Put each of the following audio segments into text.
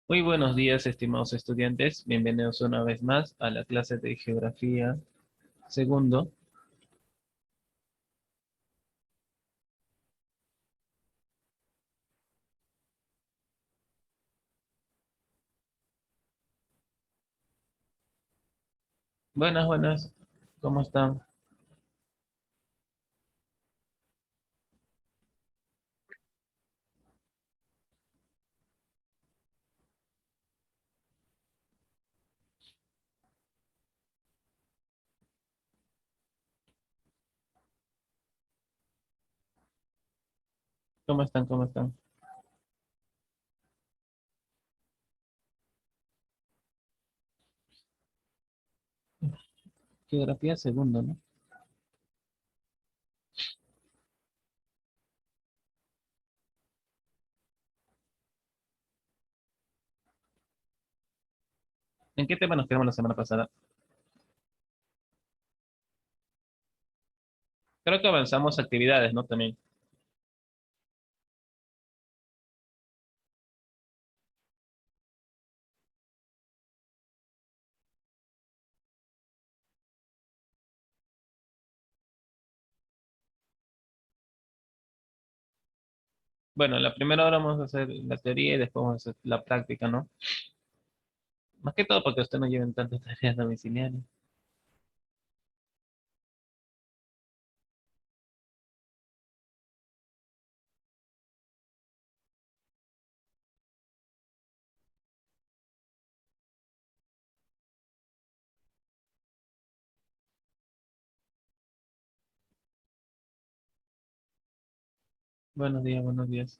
Muy buenos días, estimados estudiantes. Bienvenidos una vez más a la clase de Geografía segundo. Buenas, buenas. ¿Cómo están? ¿Cómo están? ¿Cómo están? Geografía segundo, ¿no? ¿En qué tema nos quedamos la semana pasada? Creo que avanzamos actividades, ¿no? También. Bueno, la primera hora vamos a hacer la teoría y después vamos a hacer la práctica, ¿no? Más que todo porque ustedes no lleven tantas tareas domiciliarias. Buenos días, buenos días.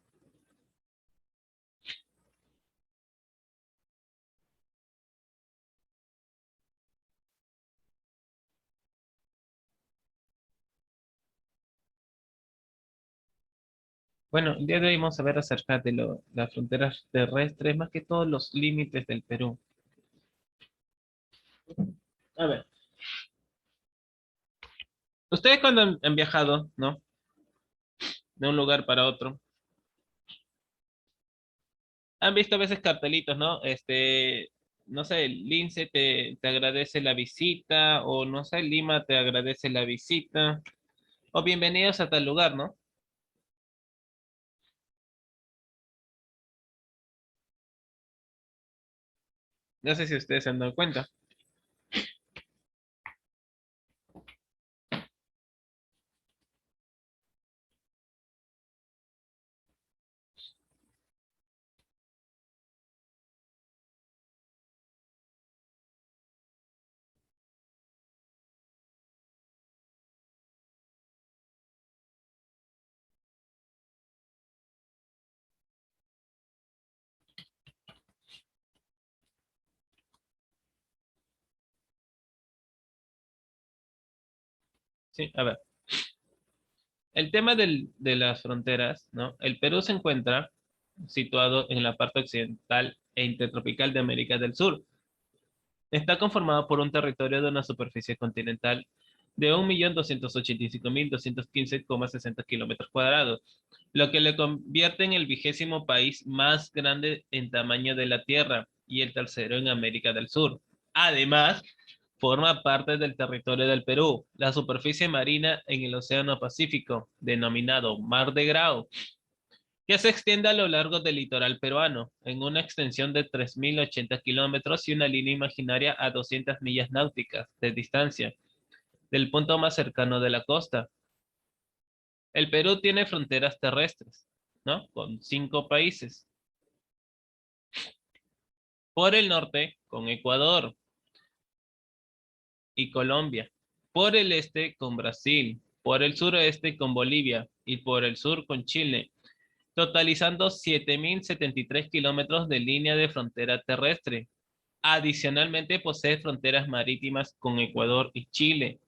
Bueno, el día de hoy vamos a ver acerca de las fronteras terrestres, más que todos los límites del Perú. A ver, ustedes cuando han viajado, ¿no? De un lugar para otro, han visto a veces cartelitos, ¿no? No sé, Lince te agradece la visita, o no sé, Lima te agradece la visita, o bienvenidos a tal lugar, ¿no? No sé si ustedes se han dado cuenta. Sí, a ver, el tema de las fronteras, ¿no? El Perú se encuentra situado en la parte occidental e intertropical de América del Sur. Está conformado por un territorio de una superficie continental de 1.285.215,60 kilómetros cuadrados, lo que le convierte en el 20º país más grande en tamaño de la Tierra y el tercero en América del Sur. Además, forma parte del territorio del Perú, la superficie marina en el Océano Pacífico, denominado Mar de Grau, que se extiende a lo largo del litoral peruano, en una extensión de 3.080 kilómetros y una línea imaginaria a 200 millas náuticas de distancia, del punto más cercano de la costa. El Perú tiene fronteras terrestres, ¿no? Con 5 países. Por el norte, con Ecuador y Colombia. Por el este, con Brasil. Por el suroeste, con Bolivia. Y por el sur, con Chile, totalizando 7.073 kilómetros de línea de frontera terrestre. Adicionalmente, posee fronteras marítimas con Ecuador y Chile.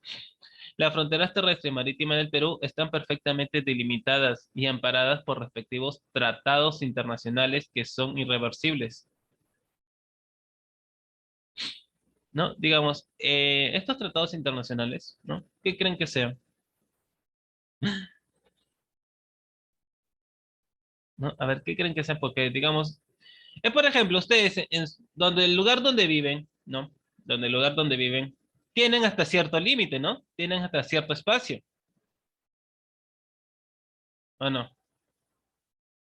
Las fronteras terrestres y marítimas del Perú están perfectamente delimitadas y amparadas por respectivos tratados internacionales que son irreversibles, ¿no? Digamos, estos tratados internacionales, ¿no? ¿Qué creen que sean? ¿No? A ver, ¿qué creen que sean? Porque, digamos, Es, por ejemplo, ustedes, donde el lugar donde viven, ¿no? Donde el lugar donde viven, tienen hasta cierto límite, ¿no? Tienen hasta cierto espacio, ¿o no?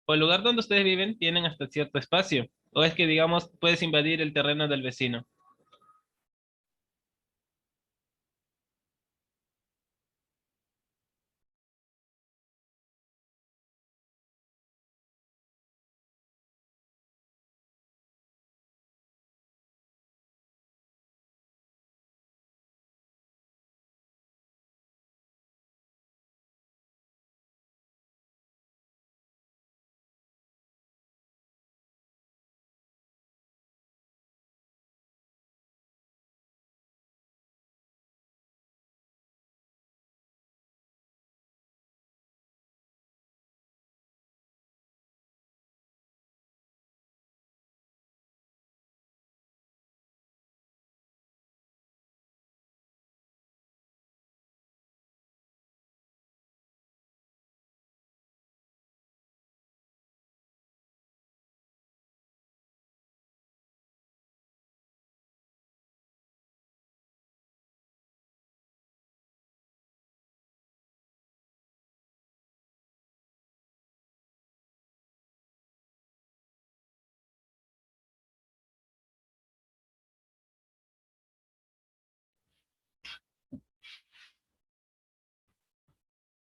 O el lugar donde ustedes viven tienen hasta cierto espacio. O es que, digamos, puedes invadir el terreno del vecino.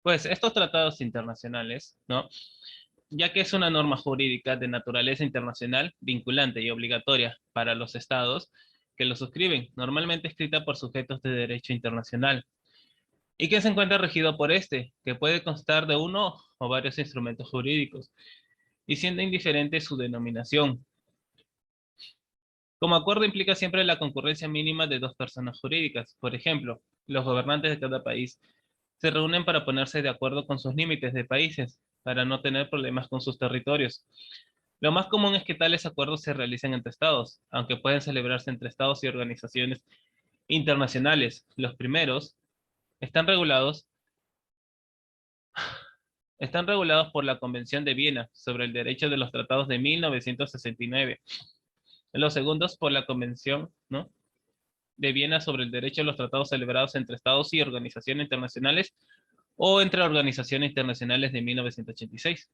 Pues estos tratados internacionales, ¿no? Ya que es una norma jurídica de naturaleza internacional vinculante y obligatoria para los estados que lo suscriben, normalmente escrita por sujetos de derecho internacional, y que se encuentra regido por este, que puede constar de uno o varios instrumentos jurídicos, y siendo indiferente su denominación. Como acuerdo implica siempre la concurrencia mínima de dos personas jurídicas. Por ejemplo, los gobernantes de cada país se reúnen para ponerse de acuerdo con sus límites de países, para no tener problemas con sus territorios. Lo más común es que tales acuerdos se realicen entre estados, aunque pueden celebrarse entre estados y organizaciones internacionales. Los primeros están regulados, están regulados por la Convención de Viena sobre el Derecho de los Tratados de 1969. Los segundos por la Convención, ¿no?, de Viena sobre el Derecho de los Tratados celebrados entre estados y organizaciones internacionales o entre organizaciones internacionales de 1986.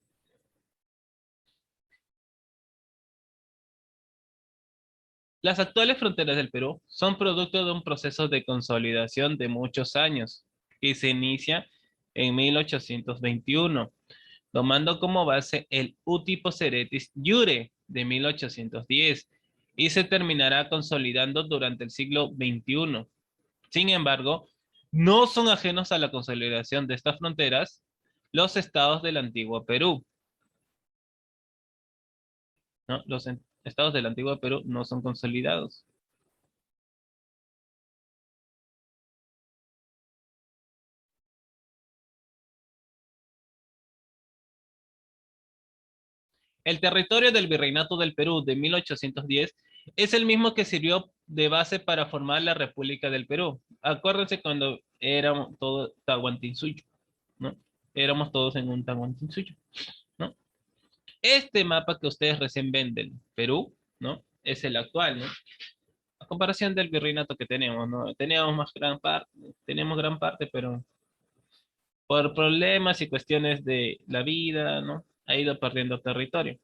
Las actuales fronteras del Perú son producto de un proceso de consolidación de muchos años, que se inicia en 1821, tomando como base el Uti Poseretis Iure de 1810, y se terminará consolidando durante el siglo XXI. Sin embargo, no son ajenos a la consolidación de estas fronteras los estados del antiguo Perú, ¿no? Estados del antiguo Perú no son consolidados. El territorio del Virreinato del Perú de 1810 es el mismo que sirvió de base para formar la República del Perú. Acuérdense cuando éramos todos Tahuantinsuyo, ¿no? Éramos todos en un Tahuantinsuyo, ¿no? Este mapa que ustedes recién ven del Perú, ¿no?, es el actual, ¿no? A comparación del virreinato que tenemos, ¿no? Teníamos más gran parte, tenemos gran parte, pero por problemas y cuestiones de la vida, ¿no?, ha ido perdiendo territorio.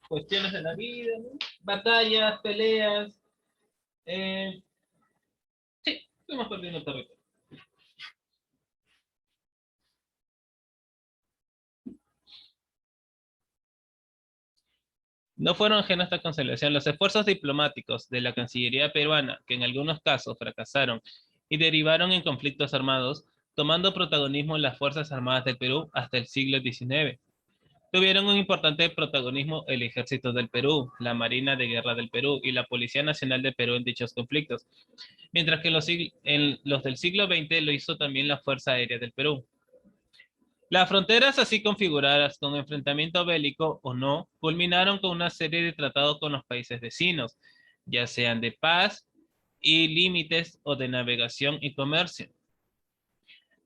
Cuestiones de la vida, ¿no? Batallas, peleas, eh, sí, fuimos perdiendo territorio. No fueron ajenos a esta conciliación los esfuerzos diplomáticos de la Cancillería peruana, que en algunos casos fracasaron y derivaron en conflictos armados, tomando protagonismo las Fuerzas Armadas del Perú hasta el siglo XIX. Tuvieron un importante protagonismo el Ejército del Perú, la Marina de Guerra del Perú y la Policía Nacional del Perú en dichos conflictos, mientras que en los del siglo XX lo hizo también la Fuerza Aérea del Perú. Las fronteras así configuradas con enfrentamiento bélico o no, culminaron con una serie de tratados con los países vecinos, ya sean de paz y límites o de navegación y comercio,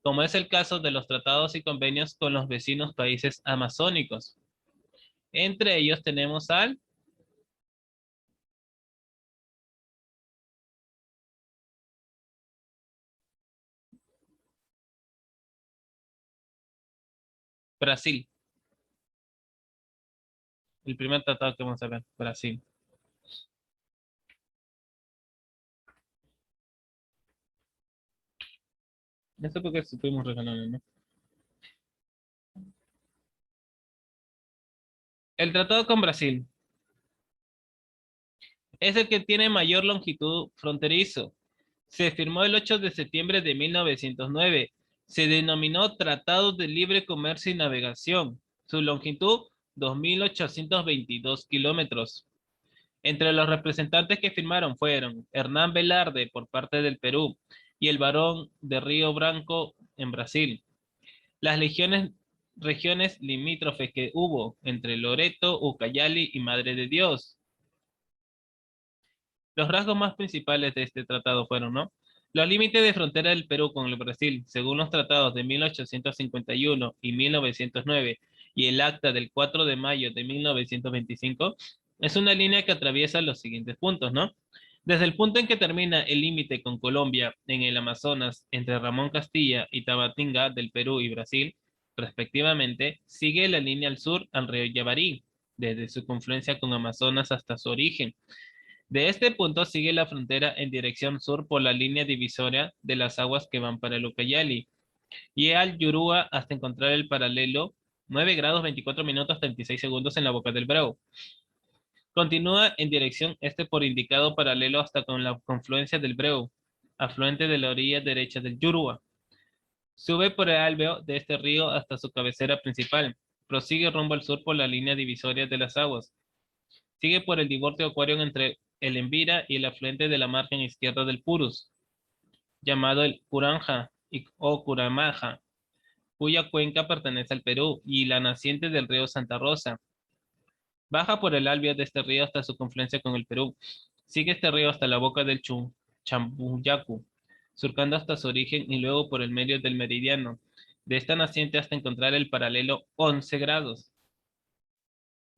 como es el caso de los tratados y convenios con los vecinos países amazónicos. Entre ellos tenemos al Brasil, el primer tratado que vamos a ver, Brasil. Esto porque estuvimos regalando, ¿no? El tratado con Brasil es el que tiene mayor longitud fronterizo. Se firmó el 8 de septiembre de 1909. Se denominó Tratado de Libre Comercio y Navegación. Su longitud, 2.822 kilómetros. Entre los representantes que firmaron fueron Hernán Velarde por parte del Perú y el barón de Río Branco en Brasil. Las regiones limítrofes que hubo entre Loreto, Ucayali y Madre de Dios. Los rasgos más principales de este tratado fueron, ¿no? Los límites de frontera del Perú con el Brasil, según los tratados de 1851 y 1909 y el acta del 4 de mayo de 1925, es una línea que atraviesa los siguientes puntos, ¿no? Desde el punto en que termina el límite con Colombia en el Amazonas entre Ramón Castilla y Tabatinga del Perú y Brasil, respectivamente, sigue la línea al sur al río Yavarí, desde su confluencia con Amazonas hasta su origen. De este punto sigue la frontera en dirección sur por la línea divisoria de las aguas que van para el Ucayali y al Yurúa hasta encontrar el paralelo 9 grados 24 minutos 36 segundos en la boca del Bravo. Continúa en dirección este por indicado paralelo hasta con la confluencia del Breu, afluente de la orilla derecha del Yurúa. Sube por el alveo de este río hasta su cabecera principal. Prosigue rumbo al sur por la línea divisoria de las aguas. Sigue por el divorcio acuario entre el Envira y el afluente de la margen izquierda del Purus, llamado el Curanja o Curamaja, cuya cuenca pertenece al Perú, y la naciente del río Santa Rosa. Baja por el alveo de este río hasta su confluencia con el Perú. Sigue este río hasta la boca del Chambuyacu, surcando hasta su origen y luego por el medio del meridiano de esta naciente hasta encontrar el paralelo 11 grados.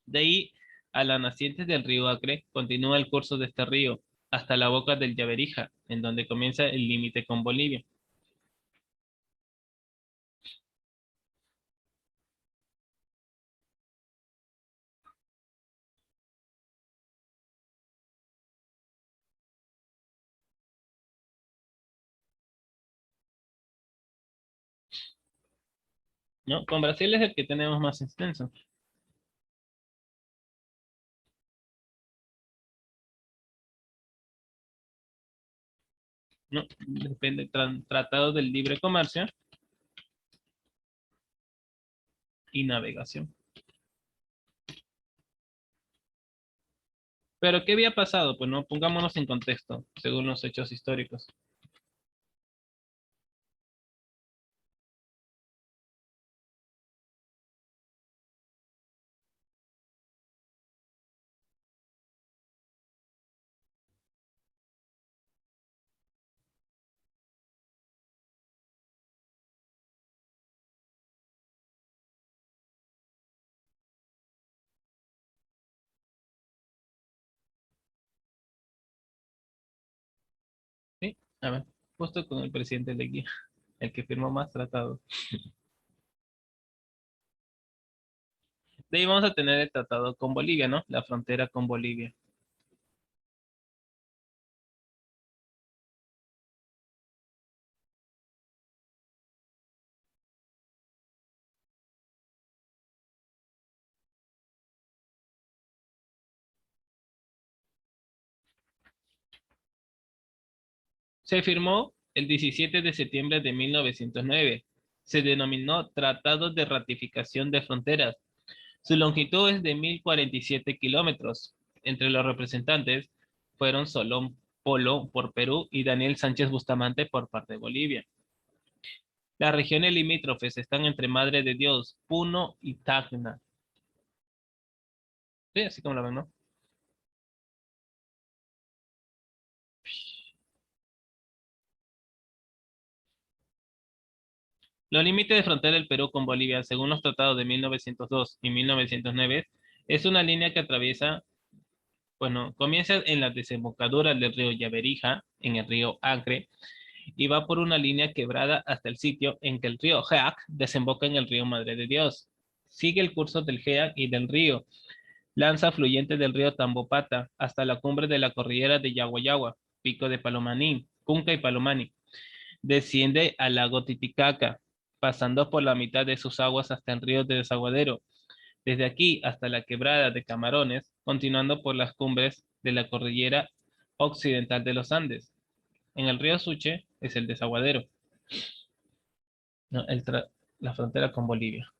De ahí a la naciente del río Acre continúa el curso de este río hasta la boca del Yaberija, en donde comienza el límite con Bolivia. ¿No? Con Brasil es el que tenemos más extenso. ¿No? Depende, Tratado del Libre Comercio y Navegación. Pero, ¿qué había pasado? Pues no, pongámonos en contexto, según los hechos históricos. ¿Sí? A ver, justo con el presidente Leguía, el que firmó más tratados. De ahí vamos a tener el tratado con Bolivia, ¿no? La frontera con Bolivia. Se firmó el 17 de septiembre de 1909. Se denominó Tratado de Ratificación de Fronteras. Su longitud es de 1047 kilómetros. Entre los representantes fueron Solón Polo por Perú y Daniel Sánchez Bustamante por parte de Bolivia. Las regiones limítrofes están entre Madre de Dios, Puno y Tacna. Sí, así como la ven, ¿no? Los límites de frontera del Perú con Bolivia, según los tratados de 1902 y 1909, es una línea que atraviesa, bueno, comienza en la desembocadura del río Yaberija, en el río Acre, y va por una línea quebrada hasta el sitio en que el río Jeac desemboca en el río Madre de Dios. Sigue el curso del Jeac y del río, lanza afluente del río Tambopata hasta la cumbre de la cordillera de Yaguayagua, Pico de Palomaní, Cunca y Palomani. Desciende al lago Titicaca, pasando por la mitad de sus aguas hasta el río de Desaguadero. Desde aquí hasta la quebrada de Camarones, continuando por las cumbres de la cordillera occidental de los Andes. En el río Suche es el Desaguadero, ¿no? La frontera con Bolivia.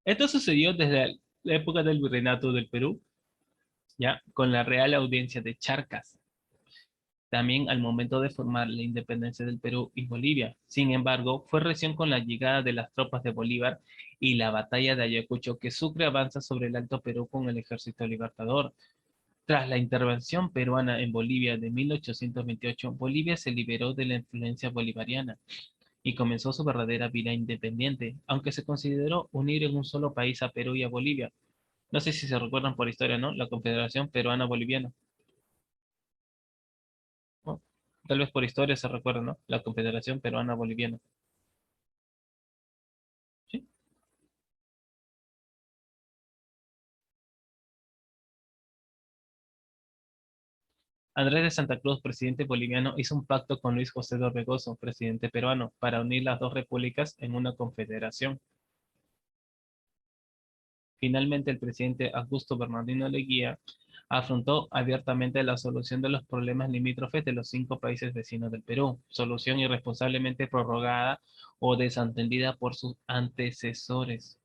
Esto sucedió desde la época del Virreinato del Perú, ya con la Real Audiencia de Charcas, también al momento de formar la independencia del Perú y Bolivia. Sin embargo, fue recién con la llegada de las tropas de Bolívar y la batalla de Ayacucho que Sucre avanza sobre el Alto Perú con el ejército libertador. Tras la intervención peruana en Bolivia de 1828, Bolivia se liberó de la influencia bolivariana y comenzó su verdadera vida independiente, aunque se consideró unir en un solo país a Perú y a Bolivia. No sé si se recuerdan por historia, ¿no? La Confederación Peruana-Boliviana, ¿no? Tal vez por historia se recuerda, ¿no? La Confederación Peruana-Boliviana. ¿Sí? Andrés de Santa Cruz, presidente boliviano, hizo un pacto con Luis José de Orbegoso, presidente peruano, para unir las dos repúblicas en una confederación. Finalmente, el presidente Augusto Bernardino Leguía afrontó abiertamente la solución de los problemas limítrofes de los 5 países vecinos del Perú, solución irresponsablemente prorrogada o desatendida por sus antecesores.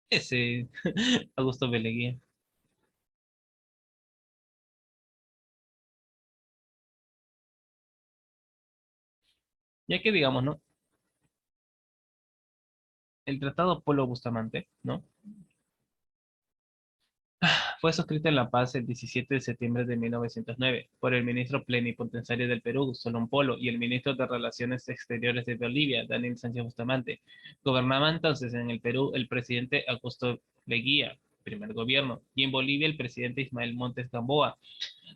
Ese Augusto B. Leguía. Ya que digamos, ¿no? El Tratado Polo Bustamante, ¿no? Fue suscrito en La Paz el 17 de septiembre de 1909 por el ministro plenipotenciario del Perú, Solón Polo, y el ministro de Relaciones Exteriores de Bolivia, Daniel Sánchez Bustamante. Gobernaba entonces en el Perú el presidente Augusto Leguía, primer gobierno, y en Bolivia el presidente Ismael Montes Gamboa,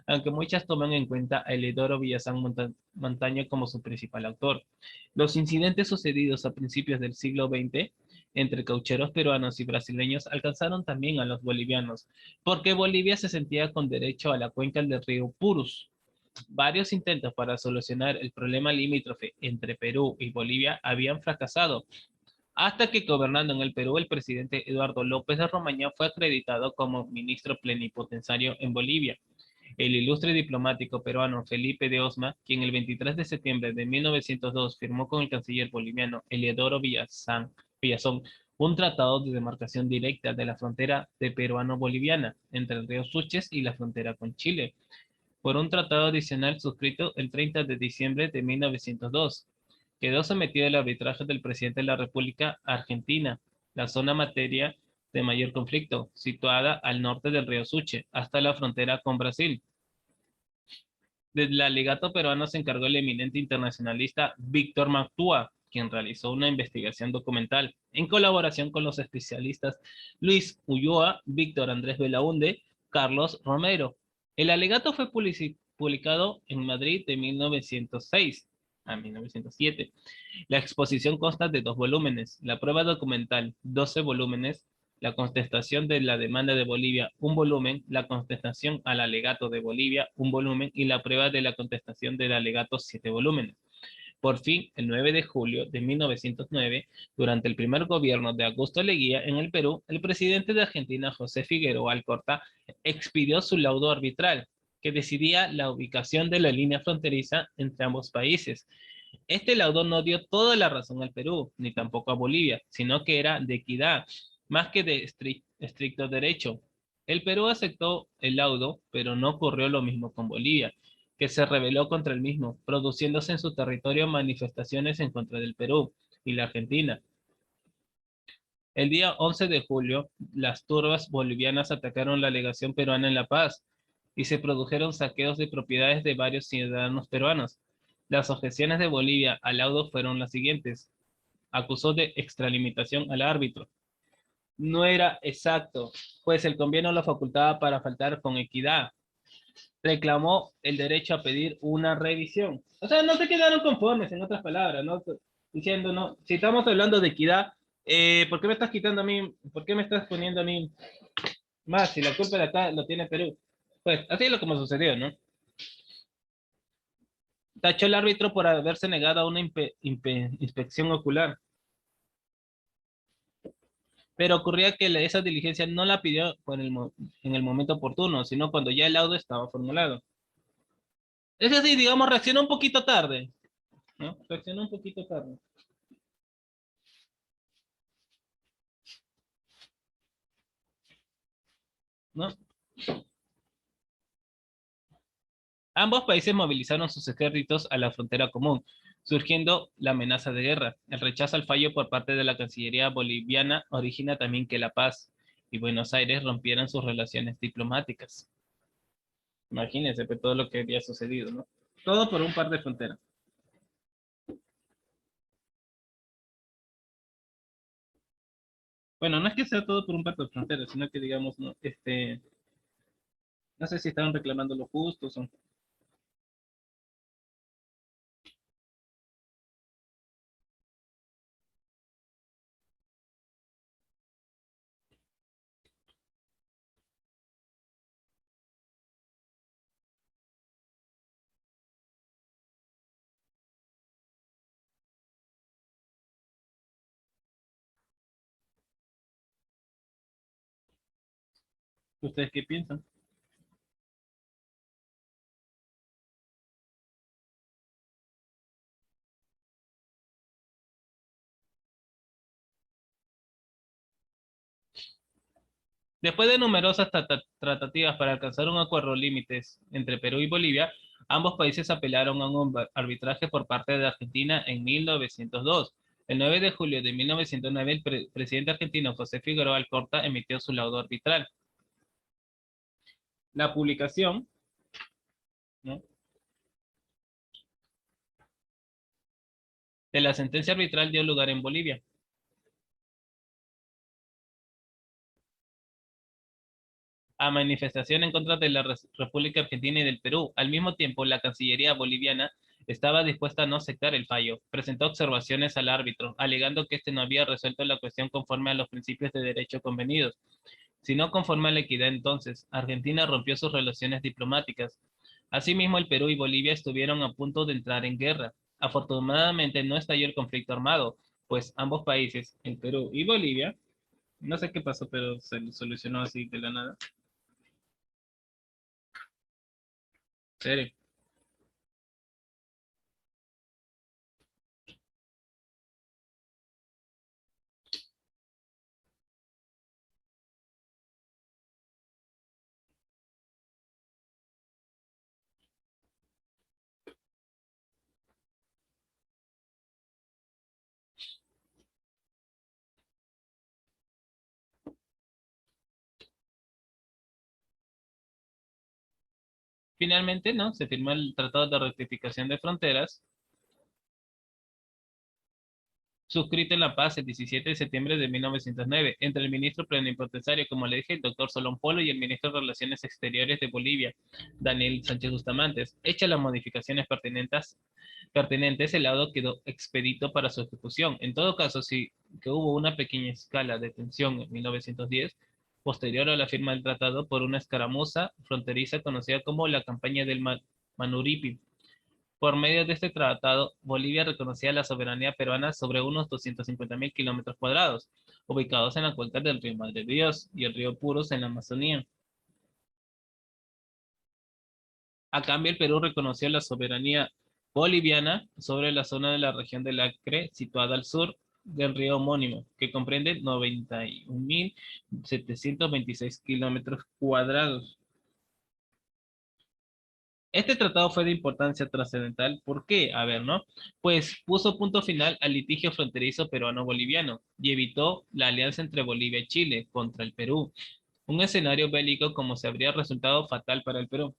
aunque muchas toman en cuenta a Elidoro Villazán Montaño como su principal autor. Los incidentes sucedidos a principios del siglo XX entre caucheros peruanos y brasileños alcanzaron también a los bolivianos, porque Bolivia se sentía con derecho a la cuenca del río Purus. Varios intentos para solucionar el problema limítrofe entre Perú y Bolivia habían fracasado, hasta que gobernando en el Perú el presidente Eduardo López de Romaña fue acreditado como ministro plenipotenciario en Bolivia. El ilustre diplomático peruano Felipe de Osma, quien el 23 de septiembre de 1902 firmó con el canciller boliviano Eliodoro Villazón un tratado de demarcación directa de la frontera de peruano-boliviana entre el río Suches y la frontera con Chile, por un tratado adicional suscrito el 30 de diciembre de 1902. Quedó sometido al arbitraje del presidente de la República Argentina, la zona materia de mayor conflicto, situada al norte del río Suche, hasta la frontera con Brasil. Del alegato peruano se encargó el eminente internacionalista Víctor Mactúa, quien realizó una investigación documental en colaboración con los especialistas Luis Ulloa, Víctor Andrés Belaúnde, Carlos Romero. El alegato fue publicado en Madrid de 1906 a 1907. La exposición consta de 2 volúmenes, la prueba documental, 12 volúmenes, la contestación de la demanda de Bolivia, un volumen, la contestación al alegato de Bolivia, un volumen, y la prueba de la contestación del alegato, 7 volúmenes. Por fin, el 9 de julio de 1909, durante el primer gobierno de Augusto Leguía en el Perú, el presidente de Argentina, José Figueroa Alcorta, expidió su laudo arbitral, que decidía la ubicación de la línea fronteriza entre ambos países. Este laudo no dio toda la razón al Perú, ni tampoco a Bolivia, sino que era de equidad, más que de estricto derecho. El Perú aceptó el laudo, pero no ocurrió lo mismo con Bolivia, que se rebeló contra el mismo, produciéndose en su territorio manifestaciones en contra del Perú y la Argentina. El día 11 de julio, las turbas bolivianas atacaron la legación peruana en La Paz y se produjeron saqueos de propiedades de varios ciudadanos peruanos. Las objeciones de Bolivia al laudo fueron las siguientes. Acusó de extralimitación al árbitro. No era exacto, pues el convenio lo facultaba para faltar con equidad. Reclamó el derecho a pedir una revisión. O sea, no se quedaron conformes, en otras palabras, ¿no? Diciendo, no, si estamos hablando de equidad, ¿por qué me estás quitando a mí? ¿Por qué me estás poniendo a mí más? Si la culpa de acá lo tiene Perú. Pues así es lo como sucedió, ¿no? Tachó el árbitro por haberse negado a una inspección ocular. Pero ocurría que esa diligencia no la pidió en el momento oportuno, sino cuando ya el laudo estaba formulado. Es así, digamos, reaccionó un poquito tarde, ¿no? Reaccionó un poquito tarde, ¿no? Ambos países movilizaron sus ejércitos a la frontera común, surgiendo la amenaza de guerra. El rechazo al fallo por parte de la Cancillería boliviana origina también que La Paz y Buenos Aires rompieran sus relaciones diplomáticas. Imagínense pues, todo lo que había sucedido, ¿no? Todo por un par de fronteras. Bueno, no es que sea todo por un par de fronteras, sino que digamos, no, no sé si estaban reclamando lo justo o... ¿Ustedes qué piensan? Después de numerosas tratativas para alcanzar un acuerdo límites entre Perú y Bolivia, ambos países apelaron a un arbitraje por parte de Argentina en 1902. El 9 de julio de 1909, el presidente argentino José Figueroa Alcorta emitió su laudo arbitral. La publicación, ¿no?, de la sentencia arbitral dio lugar en Bolivia a manifestación en contra de la República Argentina y del Perú. Al mismo tiempo, la Cancillería boliviana estaba dispuesta a no aceptar el fallo. Presentó observaciones al árbitro, alegando que éste no había resuelto la cuestión conforme a los principios de derecho convenidos, sino conforme a la equidad. Entonces, Argentina rompió sus relaciones diplomáticas. Asimismo, el Perú y Bolivia estuvieron a punto de entrar en guerra. Afortunadamente, no estalló el conflicto armado, pues ambos países, el Perú y Bolivia, no sé qué pasó, pero se solucionó así de la nada. ¿Serio? Finalmente, ¿no? Se firmó el Tratado de Rectificación de Fronteras, suscrito en La Paz el 17 de septiembre de 1909, entre el ministro plenipotenciario, como le dije, el doctor Solón Polo, y el ministro de Relaciones Exteriores de Bolivia, Daniel Sánchez Bustamante. Hechas las modificaciones pertinentes, el laudo quedó expedito para su ejecución. En todo caso, sí que hubo una pequeña escala de tensión en 1910, posterior a la firma del tratado, por una escaramuza fronteriza conocida como la campaña del Manuripi, Por medio de este tratado, Bolivia reconocía la soberanía peruana sobre unos 250.000 kilómetros cuadrados, ubicados en la cuenca del río Madre de Dios y el río Puros en la Amazonía. A cambio, el Perú reconoció la soberanía boliviana sobre la zona de la región del Acre, situada al sur del río homónimo, que comprende 91.726 kilómetros cuadrados. Este tratado fue de importancia trascendental. ¿Por qué? A ver, ¿no? Pues puso punto final al litigio fronterizo peruano-boliviano y evitó la alianza entre Bolivia y Chile contra el Perú. Un escenario bélico como se habría resultado fatal para el Perú.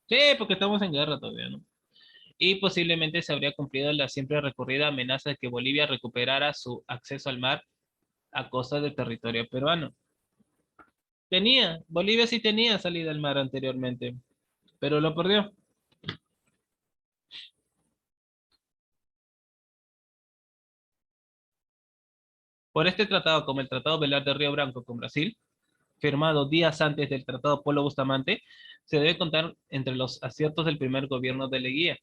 Sí, porque estamos en guerra todavía, ¿no? Y posiblemente se habría cumplido la siempre recurrida amenaza de que Bolivia recuperara su acceso al mar a costa del territorio peruano. Bolivia sí tenía salida al mar anteriormente, pero lo perdió. Por este tratado, como el Tratado Velar de Río Branco con Brasil, firmado días antes del Tratado Polo Bustamante, se debe contar entre los aciertos del primer gobierno de Leguía.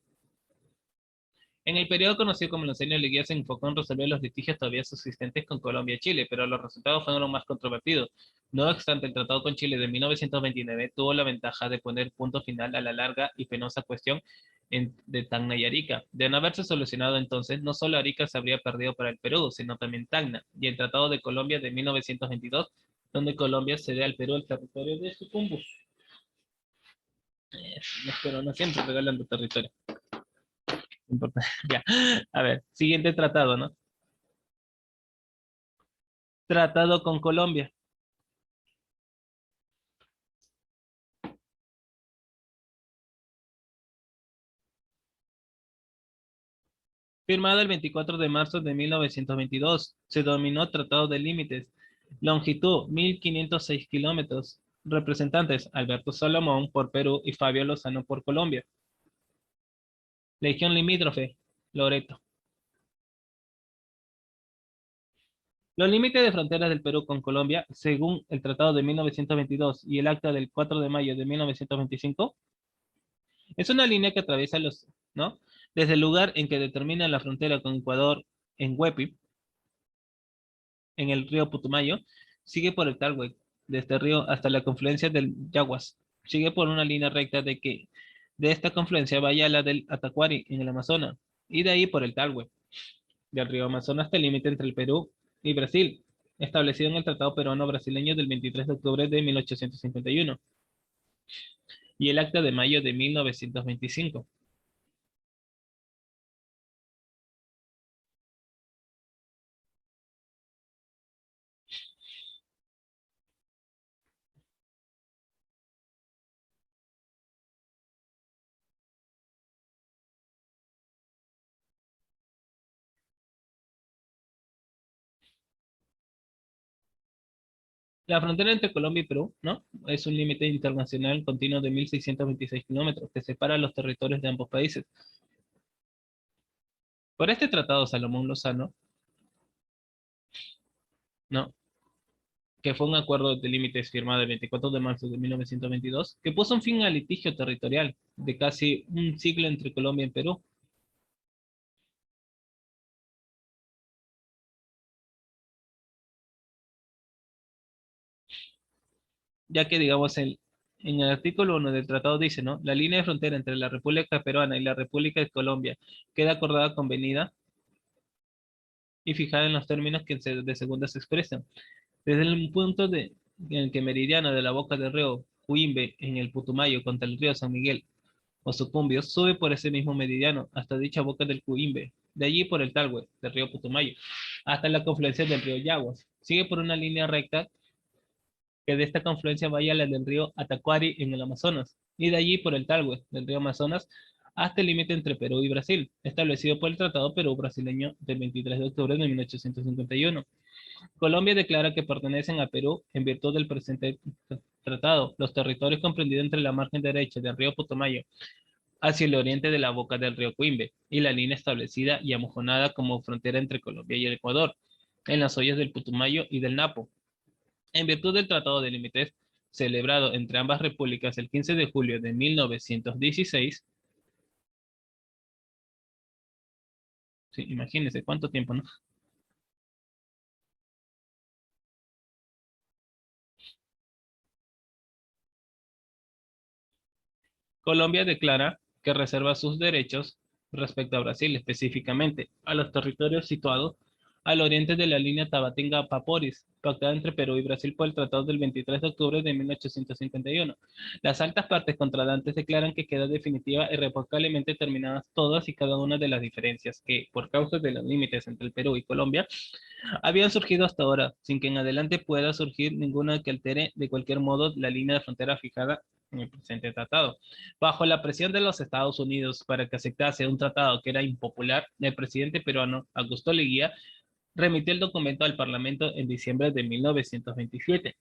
En el periodo conocido como el Oncenio, Leguía se enfocó en resolver los litigios todavía subsistentes con Colombia y Chile, pero los resultados fueron más controvertidos. No obstante, el tratado con Chile de 1929 tuvo la ventaja de poner punto final a la larga y penosa cuestión de Tacna y Arica. De no haberse solucionado entonces, no solo Arica se habría perdido para el Perú, sino también Tacna, y el Tratado de Colombia de 1922, donde Colombia cede al Perú el territorio de Sucumbus. Los peruanos siempre regalando territorio. Importante. Ya. A ver, siguiente tratado, ¿no? Tratado con Colombia. Firmado el 24 de marzo de 1922. Se denominó Tratado de Límites. Longitud 1.506 kilómetros. Representantes Alberto Salomón por Perú y Fabio Lozano por Colombia. Legión limítrofe Loreto. Los límites de fronteras del Perú con Colombia, según el Tratado de 1922 y el Acta del 4 de mayo de 1925, es una línea que atraviesa los, ¿no? Desde el lugar en que determina la frontera con Ecuador en Huepi, en el río Putumayo, sigue por el Talhue, de este río hasta la confluencia del Yaguas. Sigue por una línea recta de esta confluencia vaya a la del Atacuari en el Amazonas, y de ahí por el Talhue, del río Amazonas hasta el límite entre el Perú y Brasil, establecido en el Tratado Peruano-Brasileño del 23 de octubre de 1851 y el Acta de Mayo de 1925. La frontera entre Colombia y Perú, ¿no? Es un límite internacional continuo de 1.626 kilómetros que separa los territorios de ambos países. Por este tratado, Salomón Lozano, ¿no? Que fue un acuerdo de límites firmado el 24 de marzo de 1922, que puso un fin al litigio territorial de casi un siglo entre Colombia y Perú, ya que, digamos, en el artículo 1 del tratado dice, ¿no? La línea de frontera entre la República Peruana y la República de Colombia queda acordada, convenida y fijada en los términos que de segunda se expresan. Desde el punto en el que meridiano de la boca del río Cuimbe en el Putumayo contra el río San Miguel o Sucumbio sube por ese mismo meridiano hasta dicha boca del Cuimbe, de allí por el Talhue del río Putumayo, hasta la confluencia del río Yaguas. Sigue por una línea recta que de esta confluencia vaya a la del río Atacuari en el Amazonas, y de allí por el Talhue del río Amazonas hasta el límite entre Perú y Brasil, establecido por el Tratado Perú-Brasileño del 23 de octubre de 1851. Colombia declara que pertenecen a Perú en virtud del presente tratado los territorios comprendidos entre la margen derecha del río Putumayo hacia el oriente de la boca del río Cuimbe y la línea establecida y amojonada como frontera entre Colombia y el Ecuador, en las ollas del Putumayo y del Napo. En virtud del Tratado de Límites, celebrado entre ambas repúblicas el 15 de julio de 1916, Sí, imagínense cuánto tiempo, ¿no? Colombia declara que reserva sus derechos respecto a Brasil, específicamente a los territorios situados al oriente de la línea Tabatinga-Paporis, pactada entre Perú y Brasil por el Tratado del 23 de octubre de 1851. Las altas partes contradantes declaran que quedan definitiva e irrevocablemente terminadas todas y cada una de las diferencias que, por causa de los límites entre el Perú y Colombia, habían surgido hasta ahora, sin que en adelante pueda surgir ninguna que altere de cualquier modo la línea de frontera fijada en el presente tratado. Bajo la presión de los Estados Unidos para que aceptase un tratado que era impopular, el presidente peruano Augusto Leguía remitió el documento al Parlamento en diciembre de 1927.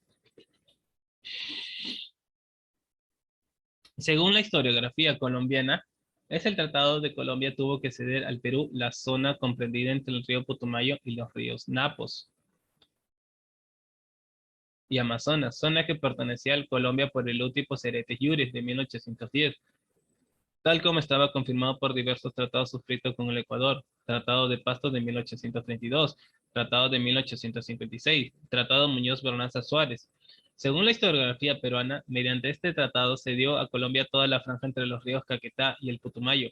Según la historiografía colombiana, es el Tratado de Colombia tuvo que ceder al Perú la zona comprendida entre el río Putumayo y los ríos Napos y Amazonas, zona que pertenecía al Colombia por el Útipo Ceretes Iuris de 1810, tal como estaba confirmado por diversos tratados suscritos con el Ecuador, Tratado de Pasto de 1832, Tratado de 1856, Tratado Muñoz Bernaza Suárez. Según la historiografía peruana, mediante este tratado se dio a Colombia toda la franja entre los ríos Caquetá y el Putumayo,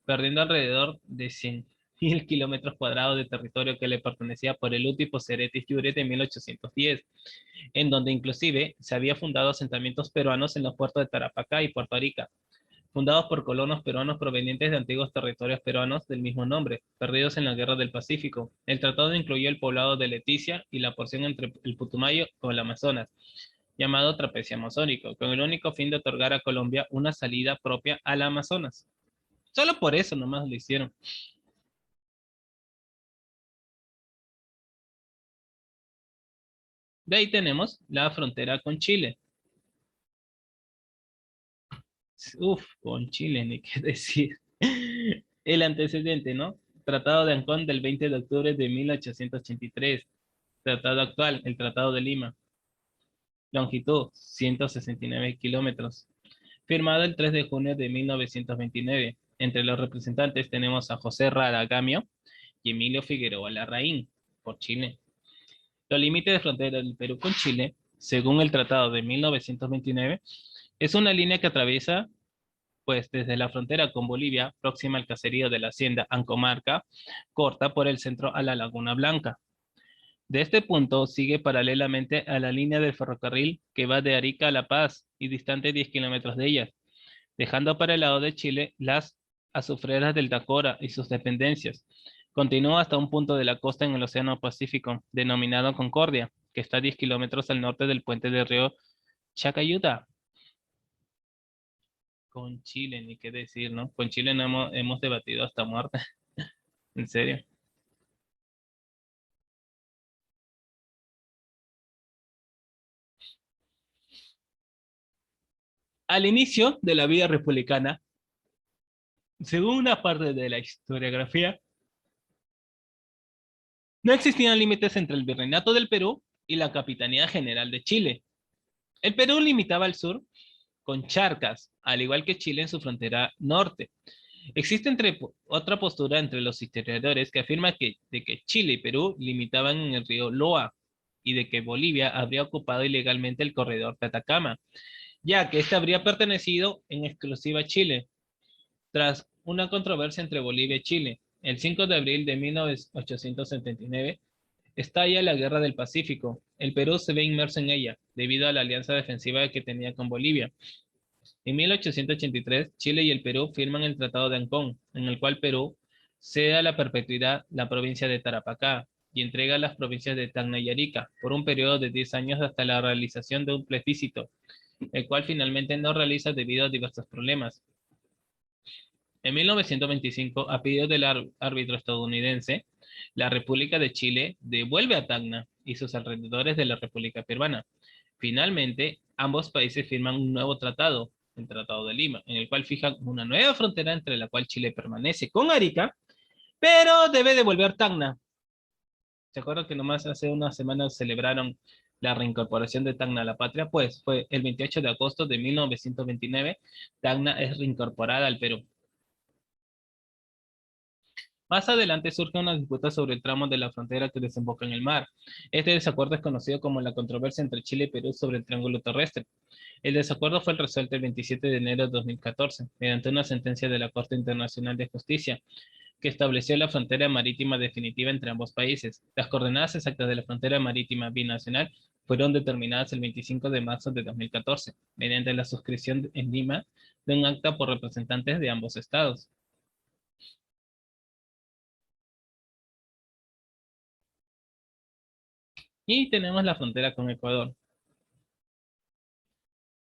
perdiendo alrededor de 100.000 kilómetros cuadrados de territorio que le pertenecía por el último Ceretis Iure de 1810, en donde inclusive se había fundado asentamientos peruanos en los puertos de Tarapacá y Puerto Arica, fundados por colonos peruanos provenientes de antiguos territorios peruanos del mismo nombre, perdidos en la Guerra del Pacífico. El tratado incluyó el poblado de Leticia y la porción entre el Putumayo o el Amazonas, llamado Trapecio Amazónico, con el único fin de otorgar a Colombia una salida propia al Amazonas. Solo por eso nomás lo hicieron. De ahí tenemos la frontera con Chile. Uf, con Chile, ni qué decir. El antecedente, ¿no? Tratado de Ancón del 20 de octubre de 1883. Tratado actual, el Tratado de Lima. Longitud, 169 kilómetros. Firmado el 3 de junio de 1929. Entre los representantes tenemos a José Radagamio y Emilio Figueroa Larraín, por Chile. Los límites de frontera del Perú con Chile, según el Tratado de 1929, es una línea que atraviesa pues desde la frontera con Bolivia, próxima al caserío de la hacienda Ancomarca, corta por el centro a la Laguna Blanca. De este punto sigue paralelamente a la línea del ferrocarril que va de Arica a La Paz y distante 10 kilómetros de ella, dejando para el lado de Chile las azufreras del Tacora y sus dependencias. Continúa hasta un punto de la costa en el Océano Pacífico, denominado Concordia, que está a 10 kilómetros al norte del puente del río Chacayuta. Con Chile, ni qué decir, ¿no? Con Chile no hemos debatido hasta muerte, en serio. Al inicio de la vida republicana, según una parte de la historiografía, no existían límites entre el Virreinato del Perú y la Capitanía General de Chile. El Perú limitaba al sur con charcas, al igual que Chile en su frontera norte. Existe otra postura entre los historiadores que afirma de que Chile y Perú limitaban en el río Loa y de que Bolivia habría ocupado ilegalmente el corredor de Atacama, ya que este habría pertenecido en exclusiva a Chile. Tras una controversia entre Bolivia y Chile, el 5 de abril de 1879, estalla la Guerra del Pacífico. El Perú se ve inmerso en ella, debido a la alianza defensiva que tenía con Bolivia. En 1883, Chile y el Perú firman el Tratado de Ancón, en el cual Perú cede a la perpetuidad la provincia de Tarapacá y entrega las provincias de Tacna y Arica por un periodo de 10 años hasta la realización de un plebiscito, el cual finalmente no realiza debido a diversos problemas. En 1925, a pedido del árbitro estadounidense, la República de Chile devuelve a Tacna y sus alrededores de la República Peruana. Finalmente, ambos países firman un nuevo tratado, el Tratado de Lima, en el cual fijan una nueva frontera entre la cual Chile permanece con Arica, pero debe devolver Tacna. ¿Se acuerdan que nomás hace unas semanas celebraron la reincorporación de Tacna a la patria? Pues fue el 28 de agosto de 1929, Tacna es reincorporada al Perú. Más adelante surge una disputa sobre el tramo de la frontera que desemboca en el mar. Este desacuerdo es conocido como la controversia entre Chile y Perú sobre el triángulo terrestre. El desacuerdo fue resuelto el 27 de enero de 2014 mediante una sentencia de la Corte Internacional de Justicia que estableció la frontera marítima definitiva entre ambos países. Las coordenadas exactas de la frontera marítima binacional fueron determinadas el 25 de marzo de 2014 mediante la suscripción en Lima de un acta por representantes de ambos estados. Y tenemos la frontera con Ecuador.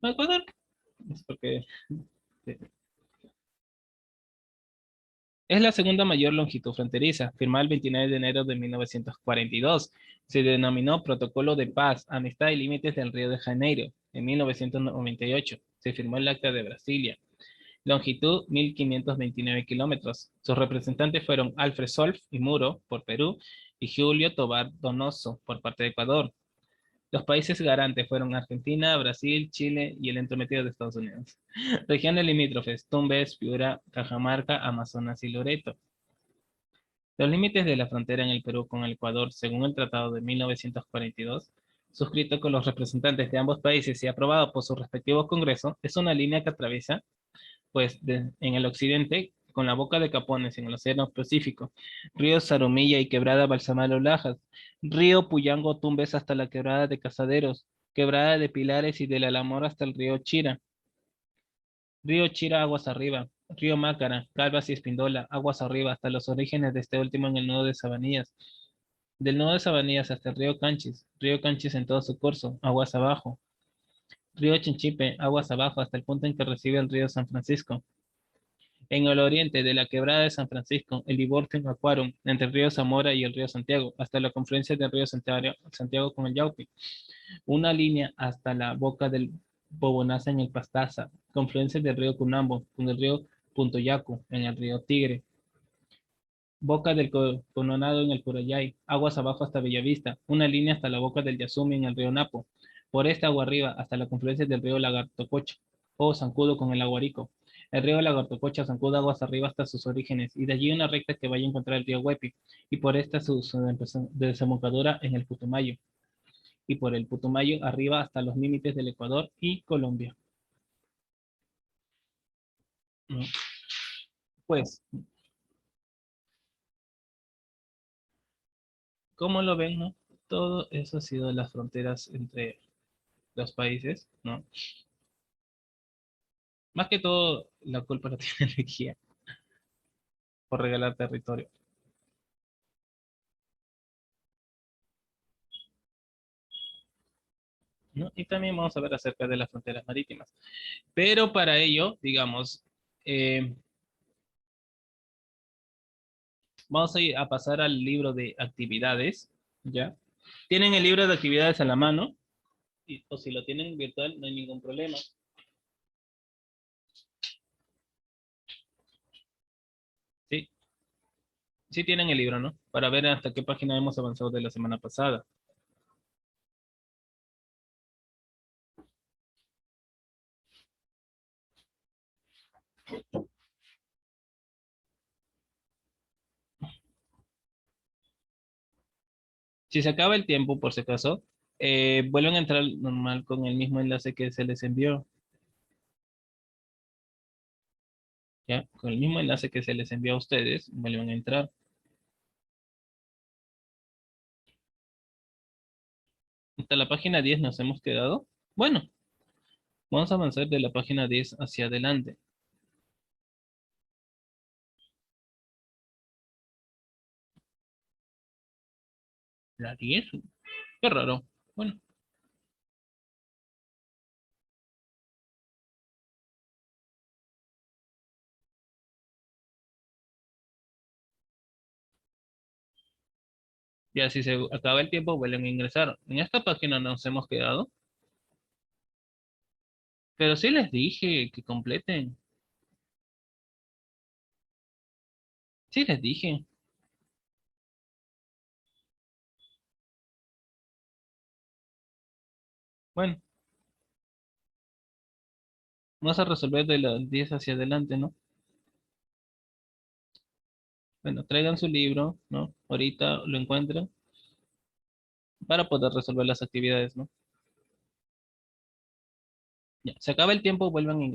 ¿No, Ecuador? Es porque es la segunda mayor longitud fronteriza, firmada el 29 de enero de 1942. Se denominó Protocolo de Paz, Amistad y Límites del Río de Janeiro. En 1998 se firmó el Acta de Brasilia. Longitud 1.529 kilómetros. Sus representantes fueron Alfred Solf y Muro por Perú y Julio Tobar Donoso por parte de Ecuador. Los países garantes fueron Argentina, Brasil, Chile y el entrometido de Estados Unidos. Regiones limítrofes, Tumbes, Piura, Cajamarca, Amazonas y Loreto. Los límites de la frontera en el Perú con el Ecuador, según el Tratado de 1942, suscrito con los representantes de ambos países y aprobado por sus respectivos congresos, es una línea que atraviesa, pues, en el occidente, con la Boca de Capones en el Océano Pacífico, río Zarumilla y quebrada Balsamalo Lajas, río Puyango Tumbes hasta la quebrada de Casaderos, quebrada de Pilares y del Alamor hasta el río Chira, río Chira aguas arriba, río Mácara, Calvas y Espindola, aguas arriba hasta los orígenes de este último en el nudo de Sabanillas, del nudo de Sabanillas hasta el río Canchis en todo su curso, aguas abajo, río Chinchipe, aguas abajo hasta el punto en que recibe el río San Francisco. En el oriente de la quebrada de San Francisco, el Libortum Aquarum, entre el río Zamora y el río Santiago, hasta la confluencia del río Santiago con el Yaupi. Una línea hasta la boca del Bobonaza en el Pastaza, confluencia del río Cunambo con el río Puntoyacu en el río Tigre. Boca del Cononado en el Curayay, aguas abajo hasta Bellavista, una línea hasta la boca del Yasumi en el río Napo. Por esta agua arriba hasta la confluencia del río Lagartococha o Zancudo con el Aguarico. El río Lagartococha zancudo aguas arriba hasta sus orígenes y de allí una recta que vaya a encontrar el río Huepi y por esta su desembocadura en el Putumayo y por el Putumayo arriba hasta los límites del Ecuador y Colombia. Pues, ¿cómo lo ven, no? Todo eso ha sido las fronteras entre los países, ¿no? Más que todo, la culpa la tiene el guía por regalar territorio, ¿no? Y también vamos a ver acerca de las fronteras marítimas. Pero para ello, digamos, eh, vamos a ir a pasar al libro de actividades, ¿ya? Tienen el libro de actividades a la mano, o si lo tienen virtual, no hay ningún problema. Sí, sí tienen el libro, ¿no? Para ver hasta qué página hemos avanzado de la semana pasada. Si se acaba el tiempo, por si acaso, vuelven a entrar normal con el mismo enlace que se les envió, ¿ya? Con el mismo enlace que se les envió a ustedes, vuelven a entrar. Hasta la página 10 nos hemos quedado. Bueno, vamos a avanzar de la página 10 hacia adelante. ¿La 10? Qué raro. Bueno, ya si se acaba el tiempo, vuelven a ingresar. En esta página nos hemos quedado, pero sí les dije que completen. Sí les dije. Bueno, vamos a resolver de las 10 hacia adelante, ¿no? Bueno, traigan su libro, ¿no? Ahorita lo encuentran para poder resolver las actividades, ¿no? Ya, se acaba el tiempo, vuelvan a ingresar.